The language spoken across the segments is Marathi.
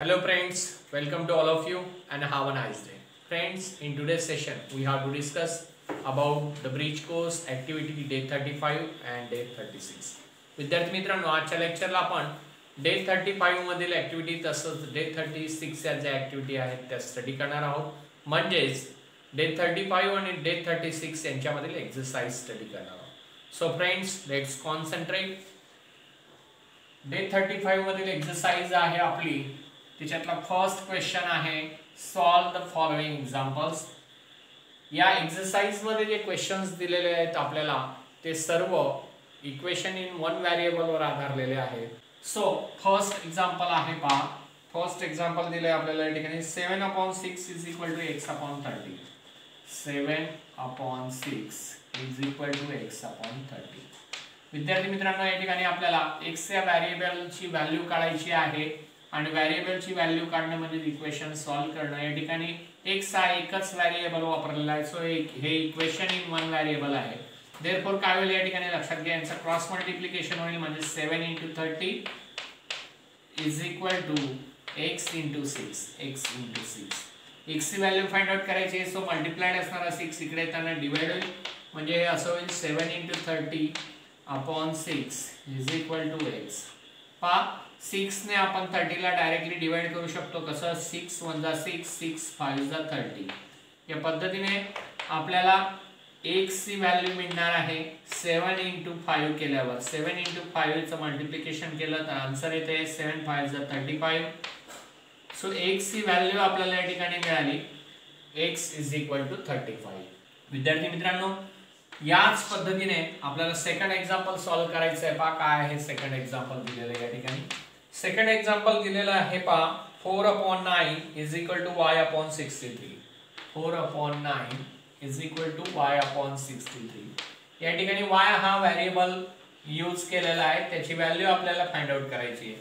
Hello friends, welcome to all of you and have a nice day. Friends, in today's session we have to discuss about the bridge course activity day 35 and day 36. विद्यार्थी मित्रांनो, आजच्या लेक्चरला आपण डे 35 मधील ऍक्टिव्हिटी तसंच डे 36 या ज्या ऍक्टिव्हिटी आहेत त्या स्टडी करणार आहोत. म्हणजेच डे 35 आणि डे 36 यांच्यामधील एक्सरसाइज स्टडी करणार आहोत. So friends, let's concentrate. Day 35 मधील एक्सरसाइज आहे आपली, त्याच्यातला फर्स्ट क्वेश्चन आहे सॉल्व द फॉलोइंग एक्झाम्पल्स. या एक्सरसाइज मध्ये जे क्वेश्चन्स दिलेले आहेत आपल्याला ते सर्व इक्वेशन इन वन व्हेरिएबल वर आधारलेले आहेत. सो फर्स्ट एक्झाम्पल आहे पहा. फर्स्ट एक्झाम्पल दिले आपल्याला या ठिकाणी 7/6 is equal to x/30. 7/6 is equal to x/30. विद्यार्थी मित्रांनो, या ठिकाणी आपल्याला x या व्हेरिएबलची व्हॅल्यू काढायची आहे आणि व्हेरिएबलची व्हॅल्यू काढणे म्हणजे इक्वेशन सॉल्व करणं. या ठिकाणी x हा एकच व्हेरिएबल वापरलेला आहे. सो हे इक्वेशन इन वन व्हेरिएबल आहे. देयरफॉर काय होईल या ठिकाणी लक्षात घ्या, यांचा क्रॉस मल्टिप्लिकेशन होईल म्हणजे 7 × 30 is equal to x × 6. x × 6 x ची व्हॅल्यू फाइंड आउट करायची आहे. सो मल्टिप्लाइड असणारा 6 इकडे येताना डिवाइड होईल म्हणजे हे असं होईल 7 × 30/6 इज इक्वल टू x. पहा 6 ने आपण 30 ला डायरेक्टली डिवाइड करू शकतो. कसं 6 × 1 = 6, 6 × 5 = 30. या पद्धतीने आपल्याला x ची व्हॅल्यू मिळणार आहे 7 × 5 केल्यावर. 7 × 5 चं मल्टिप्लिकेशन केलं तर आन्सर येते 7 × 5 = 35. सो x ची व्हॅल्यू आपल्याला या ठिकाणी मिळाली x = 35. विद्यार्थी मित्रांनो, याच पद्धतीने आपल्याला सेकंड एक्झाम्पल सॉल्व करायचं आहे. पहा काय आहे सेकंड एक्झाम्पल दिलेलं आहे या ठिकाणी. सेकंड एक्झाम्पल दिलेलं आहे पहा 4/9 is equal to y/63. 4/9 is equal to y/63. या ठिकाणी y हा व्हेरिएबल यूज केलेला आहे, त्याची व्हॅल्यू आपल्याला फाइंड आउट करायची आहे.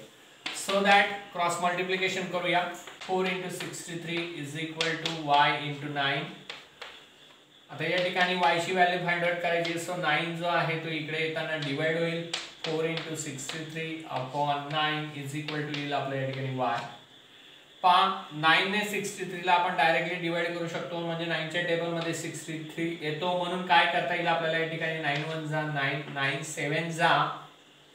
सो दॅट क्रॉस मल्टिप्लिकेशन करूया. 4 × 63 इज इक्वल टू y × 9. आता या ठिकाणी y ची व्हॅल्यू फाइंड आउट करायची. सो 9 जो आहे तो इकडे येताना डिवाइड होईल 4 × 63/9 इज इक्वल टू येईल आपल्या या ठिकाणी y. पहा 9 ने 63 ला आपण डायरेक्टली डिवाइड करू शकतो म्हणजे 9 च्या टेबल मध्ये 63 येतो. म्हणून काय करता येईल आपल्याला या ठिकाणी 9 × 1 = 9, 9 × 7 =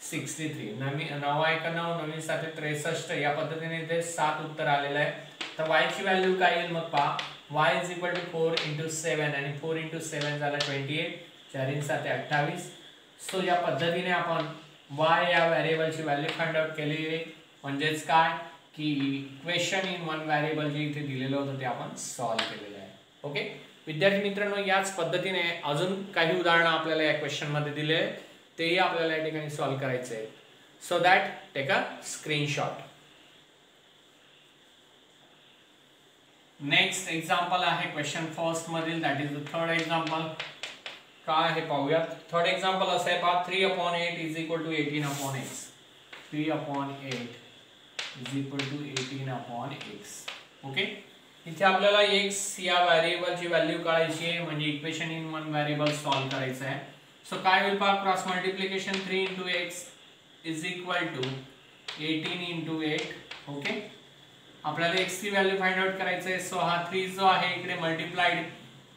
63. 9 × 1 = 9, 9 × 7 = 63. या पद्धतीने इथे 7 उत्तर आलेलं आहे. तर y ची व्हॅल्यू काय येईल मग पहा. y = 4 × 7 आणि 4 × 7 झाला 28. 4 × 7 = 28. सो या पद्धतीने आपण y या व्हेरिएबलची व्हॅल्यू फाइंड आउट केली आहे. म्हणजेच काय की इक्वेशन इन वन व्हेरिएबल जे इथे दिलेलं होतं ते आपण सॉल्व केलेलं आहे. ओके विद्यार्थी मित्रांनो, याच पद्धतीने अजून काही उदाहरणं आपल्याला या क्वेश्चन मध्ये दिले आहेत, तेही आपल्याला या ठिकाणी सॉल्व करायचे आहेत. So that take a screenshot. Next example आहे क्वेश्चन फर्स्ट मधील, that is the third example. काय आहे पाहूयात. थर्ड एक्झाम्पल असं आहे पहा 3/8 is equal to 18/x. 3/8 is equal to 18/x. Okay, इथे आपल्याला x या व्हेरिएबलची व्हॅल्यू काढायची आहे म्हणजे equation in one variable solve करायचं आहे. सो काय होईल पहा, cross multiplication 3 × x is equal to 18 × 8. Okay, आपल्याला x ची व्हॅल्यू फाइंड आउट करायचं आहे. सो हा 3 जो आहे इकडे मल्टिप्लाइड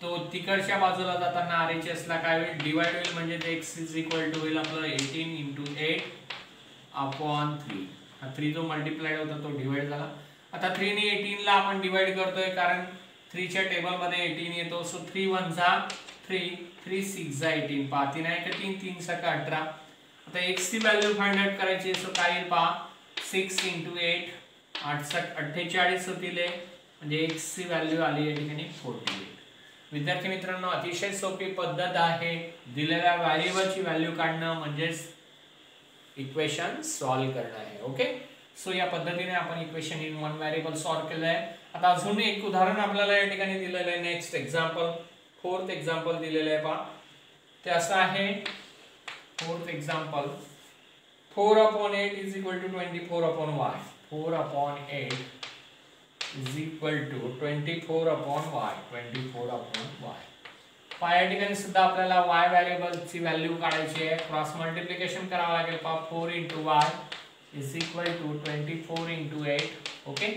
तो तिकडच्या बाजूला जाताना RHS ला काय होईल डिवाइड होईल म्हणजे x इज इक्वल टू होईल आपला 18 × 8/3. हा 3 जो मल्टिप्लाइड होता तो डिवाइड झाला. आता 3 ने 18 ला आपण डिवाइड करतोय कारण 3 च्या टेबल मध्ये 18 येतो. सो 3 × 1 = 3, 3 × 6 = 18. पहा 3 × 1 = 3, 3 × 6 = 18. आता x ची व्हॅल्यू फाइंड आउट करायची आहे. सो काय येईल पहा 6 × 8 48 होतील म्हणजे x ची व्हॅल्यू आली या ठिकाणी 48. विद्यार्थी मित्रांनो, अतिशय सोपी पद्धत आहे दिलेल्या व्हेरिएबलची व्हॅल्यू काढणं म्हणजेच इक्वेशन सॉल्व करणं आहे. ओके, सो या पद्धतीने आपण equation in one variable solve केलं आहे. आता अजून एक उदाहरण आपल्याला या ठिकाणी दिलेलं आहे. नेक्स्ट एक्झाम्पल, फोर्थ एक्झाम्पल दिलेलं आहे पहा. ते असं आहे fourth example 4/8 is equal to 24/y. 4/8 is equal to 24/y. 24/y. पहा या ठिकाणी सुद्धा आपल्याला y व्हेरिएबलची व्हॅल्यू काढायची आहे. क्रॉस मल्टिप्लिकेशन करावं लागेल पहा 4 × y is equal to 24 into 8. Okay,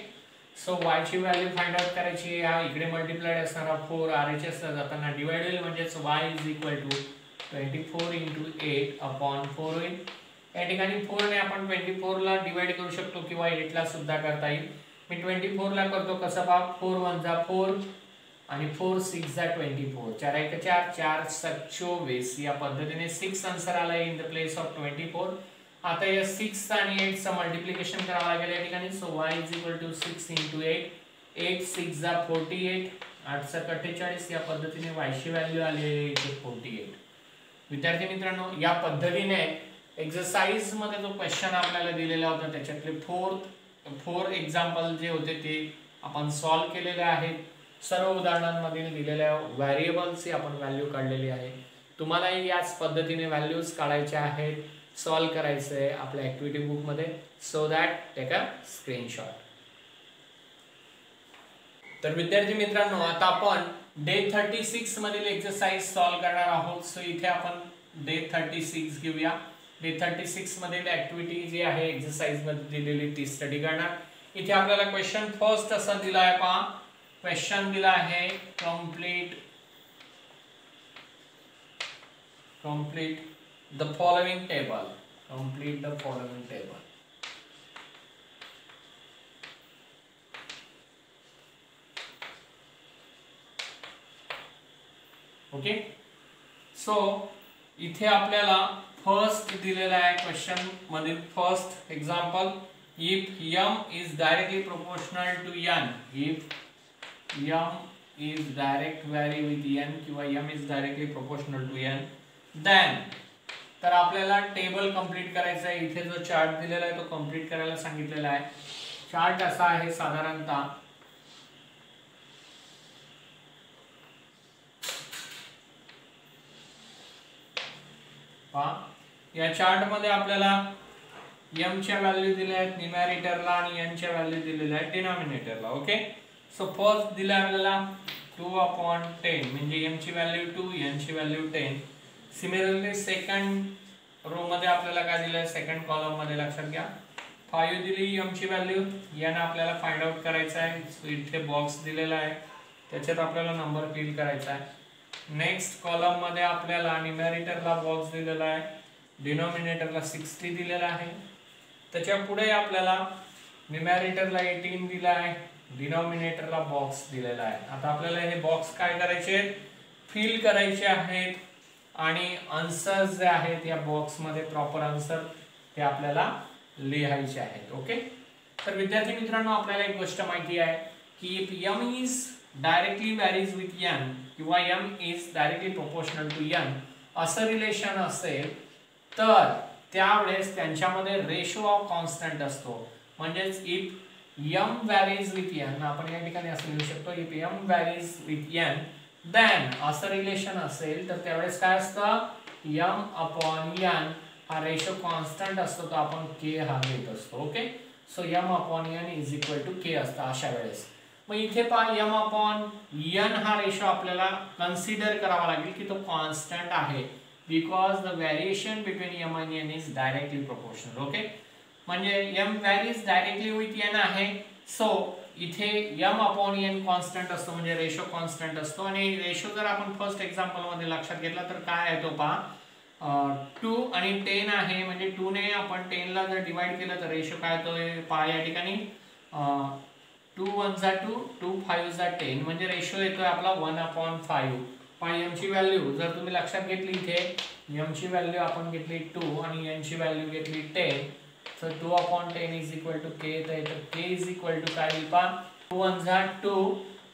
so y ची व्हॅल्यू फाइंड आउट करायची आहे. इकडे मल्टिप्लाइड असणारा 4 RHS ला जाताना डिवाइड होईल, म्हणजेच y is equal to 24 into 8 upon 4 होईल. या ठिकाणी 4 ने आपण 24 ला डिवाइड करू शकतो किंवा 8 ला सुद्धा करता येईल. मी 24 ला करतो. कसं पहा, 4 1 जा 4 आणि 4 6 जा 24, 4 1 4, 4 7 24. या पद्धतीने 6 आन्सर आला इन द प्लेस ऑफ 24. आता या 6 आणि 8 चा मल्टिप्लिकेशन करावं लागेल या ठिकाणी. So y is equal to 6 into 8, 8 6 जा 48, 8 सा 48. या पद्धतीने y ची व्हॅल्यू आली 48. विद्यार्थी मित्रांनो, या पद्धतीने एक्सरसाइज मध्ये जो क्वेश्चन आपल्याला दिलेला होता त्याच्यातले 4 एक्झाम्पल जे होते ते आपण सॉल्व केलेले आहेत. सर्व उदाहरणांमधील दिलेल्या व्हेरिएबल्सची आपण व्हॅल्यू काढलेली आहे. तुम्हालाही याच पद्धतीने व्हॅल्यूज काढायच्या आहेत, सॉल्व करायचं आहे आपल्या ऍक्टिव्हिटी बुक मध्ये. So that take a screenshot. तर विद्यार्थी मित्रांनो, आता आपण डे 36 मधील एक्सरसाइज सॉल्व करणार आहोत. सो इथे आपण डे 36 घेऊया. डे 36 मधील ऍक्टिव्हिटी जी आहे एक्सरसाइज मध्ये दिलेली ती स्टडी करणार. इथे आपल्याला क्वेश्चन फर्स्ट असा दिला आहे. पहा, क्वेश्चन दिला आहे complete the following table. Complete the following table. Okay, so इथे आपल्याला फर्स्ट दिलेला आहे क्वेश्चन मधील first example. If m is directly proportional to n, if m is direct vary with n किंवा m is directly proportional to n, then तर आपल्याला टेबल कंप्लीट करायचा आहे. इथे जो चार्ट दिलेला आहे तो कंप्लीट करायला सांगितलेला आहे. चार्ट असा आहे साधारणतः. पहा, या चार्ट मध्ये आपल्याला m च्या व्हॅल्यू दिल्या आहेत न्यूमरेटरला आणि n च्या व्हॅल्यू दिलेल्या आहेत डिनॉमिनेटरला. ओके, सो फर्स्ट दिला आपल्याला 2/10 म्हणजे m ची व्हॅल्यू 2, n ची व्हॅल्यू 10. सिमिलरली सेकंड रो मध्ये आपल्याला काय दिलं आहे, सेकंड कॉलम मध्ये लक्षात घ्या 5 दिली m ची व्हॅल्यू, n आपल्याला फाइंड आउट करायचा आहे. सो इथे बॉक्स दिलेला आहे, त्याच्यात आपल्याला नंबर फिल करायचा आहे. नेक्स्ट कॉलम मध्ये आपल्याला न्यूमरेटरला बॉक्स दिलेला आहे, डिनॉमिनेटरला 60 दिलेला आहे. त्याच्या पुढे आपल्याला न्यूमरेटरला 18 दिला आहे, डिनॉमिनेटरला बॉक्स दिलेला आहे. आता आपल्याला हे बॉक्स काय करायचे, फिल करायचे आहेत आणि आन्सर्स जे आहेत या बॉक्स मध्ये प्रॉपर आन्सर ते आपल्याला लिहायचे आहेत. ओके, तर विद्यार्थी मित्रांनो, आपल्याला एक गोष्ट माहिती आहे की if m is directly varies with n किंवा m is directly proportional to n असं रिलेशन असेल तर त्यावेळेस त्यांच्यामध्ये रेशो ऑफ कॉन्स्टंट असतो. म्हणजेच if m varies with n, आपण या ठिकाणी असं लिहू शकतो if m varies with n then असं रिलेशन असेल तर त्यावेळेस काय असतं, m upon n हा रेशो कॉन्स्टंट असतो, तो आपण k हा घेत असतो. Okay, so m upon n is equal to k असतं अशा वेळेस. मग इथे पहा m upon n हा रेशो आपल्याला कन्सिडर करावा लागेल की तो कॉन्स्टंट आहे, because the variation between m आणि n is directly proportional. Okay, म्हणजे m varies directly with n आहे. सो इथे m upon n कॉन्स्टंट असतो, म्हणजे रेशो कॉन्स्टंट असतो. आणि रेशो जर आपण फर्स्ट एक्झाम्पल मध्ये लक्षात घेतला तर काय आहे तो पहा, 2 आणि 10 आहे. म्हणजे 2 ने आपण 10 ला जर डिवाइड केलं तर रेशो काय तो पहा या ठिकाणी 2 1 जा 2, 2 5 जा 10, म्हणजे रेशो येतोय आपला 1/5. m ची व्हॅल्यू जर तुम्ही लक्षात घेतली, इथे m ची व्हॅल्यू आपण घेतली 2 आणि n ची व्हॅल्यू घेतली 10. So 2/10 is equal to k. तर k is equal to काय लिहा, 2 1 जा 2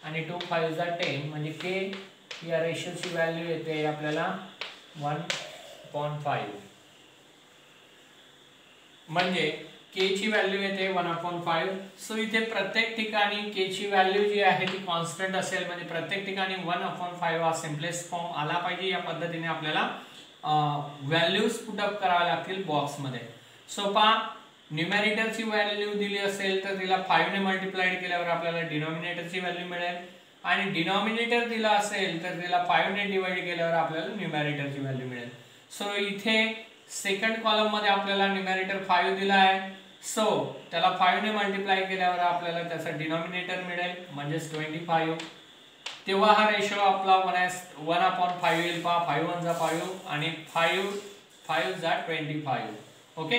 आणि 2 5 जा 10, म्हणजे k या रेशोची व्हॅल्यू येते आपल्याला 1/5. म्हणजे k ची व्हॅल्यू येते 1/5. सो इथे प्रत्येक ठिकाणी k ची व्हॅल्यू जी आहे ती कॉन्स्टंट असेल, म्हणजे प्रत्येक ठिकाणी 1/5 हा सिम्पलेस्ट फॉर्म आला पाहिजे. या पद्धतीने आपल्याला व्हॅल्यूज पुट अप कराव्या लागतील बॉक्स मध्ये. सो पहा, न्यूमरेटरची व्हॅल्यू दिली असेल तर तिला 5 ने मल्टिप्लाइड केल्यावर आपल्याला डिनॉमिनेटरची व्हॅल्यू मिळेल, आणि डिनॉमिनेटर दिला असेल तर तिला 5 ने डिवाइड केल्यावर आपल्याला न्यूमरेटरची व्हॅल्यू मिळेल. सो इथे सेकंड कॉलम मध्ये आपल्याला न्यूमरेटर 5 दिला आहे. सो त्याला 5 ने मल्टिप्लाय केल्यावर आपल्याला त्याचा डिनॉमिनेटर मिळेल म्हणजेच 25. तेव्हा हा रेशो आपला 1/5 येईल पहा. 5 1 जा 5 आणि 5 जा 25. ओके.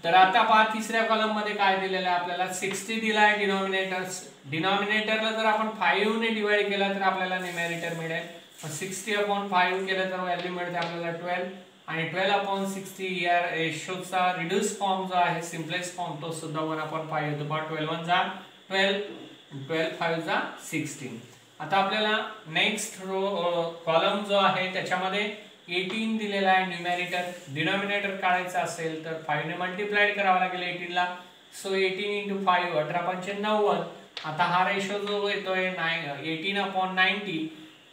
तर आता पहा तिसऱ्या कॉलम मध्ये काय दिलेलं आहे आपल्याला 60 दिला आहे डिनॉमिनेटरला जर आपण 5 ने डिवाइड केला तर आपल्याला न्यूमरेटर मिळेल. 60/5 केलं तर व्हॅल्यू मिळते आपल्याला 12 आणि 12/60 या रेशोचा रिड्यूस फॉर्म जो आहे सिम्पलेस्ट फॉर्म तो सुद्धा 1/5 येतो. पहा 12 1 जा 12 12 5 जा 16. आता आपल्याला नेक्स्ट कॉलम जो आहे त्याच्यामध्ये 18 दिलेला आहे न्यूमरेटर. डिनॉमिनेटर काढायचा असेल तर 5 ने मल्टिप्लाय करावा लागेल 18 ला. सो 18 * 5 18 90. आता हा रेशो जो येतोय 18/90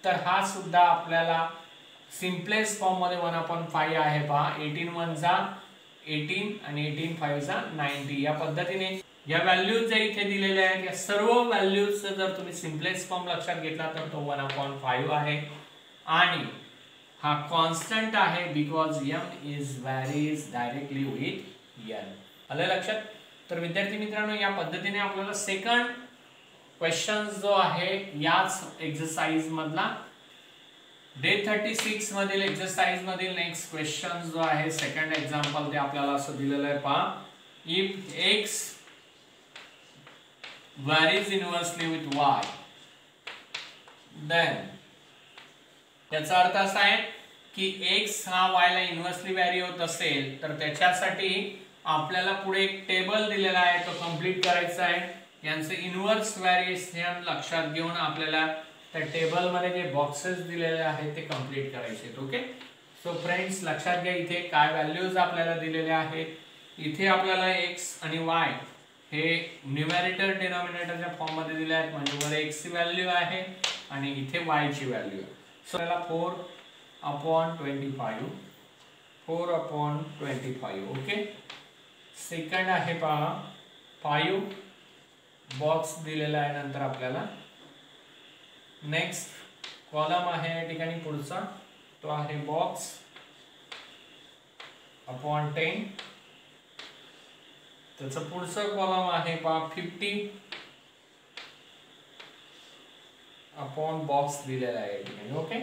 तर हा सुद्धा आपल्याला सिम्पलेस्ट फॉर्म मध्ये 1/5 आहे पहा. 18 1 जा 18 आणि 18 5 जा 90. या पद्धतीने या व्हॅल्यूज जे इथे दिलेल्या आहेत या सर्व व्हॅल्यूज जर तुम्ही सिम्पलेस्ट फॉर्म लक्षात घेतला तर तो 1/5 आहे आणि हा कॉन्स्टंट आहे because m is varies directly with n. आलं लक्षात. तर विद्यार्थी मित्रांनो या पद्धतीने आपल्याला सेकंड क्वेश्चन जो आहे याच एक्सरसाइज मधला डे 36 मधील एक्सरसाइज मधील नेक्स्ट क्वेश्चन जो आहे सेकंड एक्झाम्पल ते आपल्याला असं दिलेलं आहे पहा. If x varies inversely with y then याचा अर्थ असा आहे की x हा y ला इन्व्हर्सली व्हॅरी होत असेल तर त्याच्यासाठी आपल्याला पुढे एक टेबल दिलेला आहे तो कंप्लीट करायचा आहे. यांचे इन्व्हर्स व्हॅरिएशन लक्षात घेऊन आपल्याला त्या टेबल मध्ये जे बॉक्सेस दिलेले आहेत ते कंप्लीट करायचे आहेत. ओके. सो फ्रेंड्स लक्षात घ्या इथे काय व्हॅल्यूज आपल्याला दिलेल्या आहेत. इथे आपल्याला x आणि y हे न्यूमरेटर डिनॉमिनेटरच्या फॉर्म मध्ये दिले आहेत म्हणजे वर x ची व्हॅल्यू आहे आणि इथे y ची व्हॅल्यू आहे. सो त्याला 4/25 4/25. ओके. सेकंड आहे पहा 5 बॉक्स दिलेला आहे नंतर आपल्याला नेक्स्ट कॉलम आहे या ठिकाणी पुढचा तो आहे बॉक्स अपॉन 10. त्याचं पुढचं कॉलम आहे पहा 50 अपॉन बॉक्स दिलेला आहे या ठिकाणी. ओके.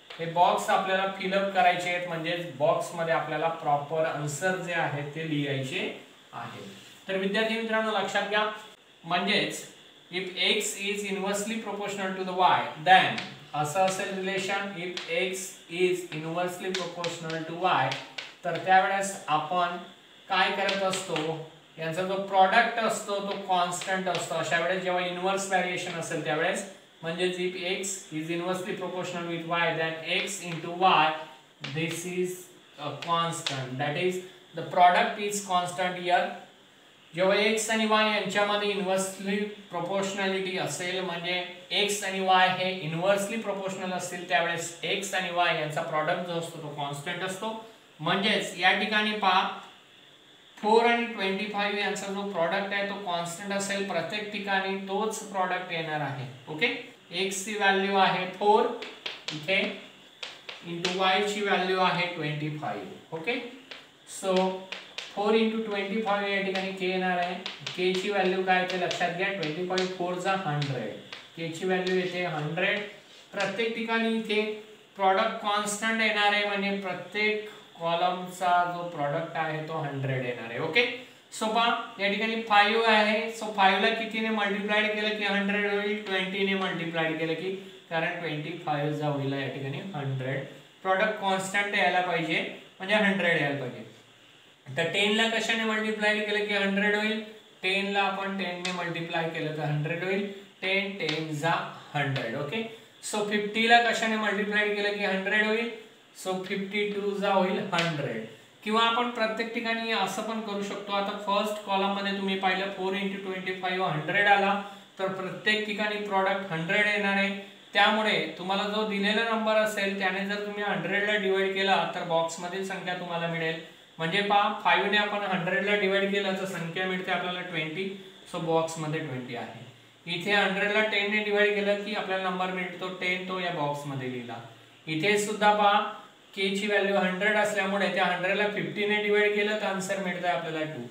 हे बॉक्स आपल्याला फिलअप करायचे आहेत म्हणजे बॉक्स मध्ये आपल्याला प्रॉपर आन्सर जे आहे ते लिहायचे आहे. तर विद्यार्थी मित्रांनो लक्षात घ्या म्हणजेच if x is inversely proportional to the y then असं असेल relation if x is inversely proportional to y तर त्यावेळेस आपण काय करत असतो यांचा जो प्रॉडक्ट असतो तो कॉन्स्टंट असतो. अशा वेळेस जेव्हा इन्व्हर्स व्हेरिएशन असेल त्यावेळेस म्हणजेच if x is inversely proportional with y then x into y this is a constant that is the product is constant here. जेव्हा x आणि y यांच्यामध्ये इन्व्हर्सली प्रोपोर्शनॅलिटी असेल म्हणजे x आणि y हे इन्व्हर्सली प्रोपोर्शनल असतील त्यावेळेस x आणि y यांचा प्रॉडक्ट जो असतो तो कॉन्स्टंट असतो. म्हणजेच या ठिकाणी पहा 4 आणि 25 यांचा जो प्रॉडक्ट आहे तो कॉन्स्टंट असेल प्रत्येक ठिकाणी तोच प्रॉडक्ट येणार आहे. ओके. x ची व्हॅल्यू आहे 4 इथे इंटू y ची व्हॅल्यू आहे 25. ओके. सो 4 into 25 या ठिकाणी k येणार आहे. k ची व्हॅल्यू काय ते लक्षात घ्या 25 4 जा 100. k ची व्हॅल्यू येते 100. प्रत्येक ठिकाणी इथे प्रॉडक्ट कॉन्स्टंट येणार आहे म्हणजे प्रत्येक कॉलमचा जो प्रॉडक्ट आहे तो 100 येणार आहे. ओके. सो पहा या ठिकाणी 5 आहे. सो 5 ला कितीने मल्टिप्लाय केलं की 100 होईल. 20 ने मल्टिप्लाय केलं की कारण 25 जा होईल या ठिकाणी 100. प्रॉडक्ट कॉन्स्टंट यायला पाहिजे म्हणजे 100 यायला पाहिजे. तर 10 ला कशाने मल्टिप्लाय केलं की 100 होईल. 10 ला आपण 10 ने मल्टिप्लाय केलं तर 100 होईल. 10 10 जा 100. ओके. सो 50 ला कशाने मल्टिप्लाय केलं की 100 होईल. सो 52 जा होईल 100. किंवा आपण प्रत्येक ठिकाणी असं पण करू शकतो. आता फर्स्ट कॉलम मध्ये तुम्ही पाहिलं 4 into 25 100 आला तर प्रत्येक ठिकाणी प्रॉडक्ट 100 येणार आहे. त्यामुळे तुम्हाला जो दिलेला नंबर असेल त्याने जर तुम्ही 100 ला डिवाइड केला तर बॉक्स मधील संख्या तुम्हाला मिळेल. म्हणजे पहा 5 ने आपण 100 ला डिवाइड केलं तर संख्या मिळते आपल्याला 20. सो बॉक्स मध्ये 20 आहे. इथे 100 ला 10 ने डिवाइड केलं की आपल्याला नंबर मिळतो 10 तो या बॉक्स मध्ये लिहिला. इथे सुद्धा पहा k ची व्हॅल्यू 100 असल्यामुळे त्या 100 ला 50 ने डिवाइड केलं तर आन्सर मिळतं आपल्याला 2.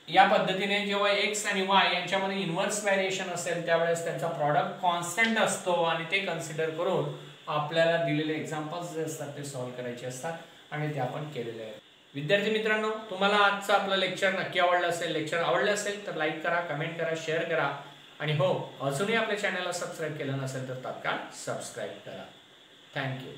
या पद्धतीने जेव्हा x आणि y यांच्यामध्ये इन्व्हर्स व्हेरिएशन असेल त्यावेळेस त्यांचा प्रॉडक्ट कॉन्स्टंट असतो आणि ते कन्सिडर करून आपल्याला दिलेले एक्झाम्पल्स जे असतात ते सॉल्व्ह करायचे असतात आणि ते आपण केलेले आहेत. विद्यार्थी मित्रांनो, तुम्हाला आजचं आपलं लेक्चर नक्की आवडलं असेल. लेक्चर आवडलं असेल तर लाईक करा, कमेंट करा, शेअर करा आणि हो, अजूनही आपल्या चॅनलला सबस्क्राईब केलं नसेल तर तात्काळ सबस्क्राईब करा. थँक्यू.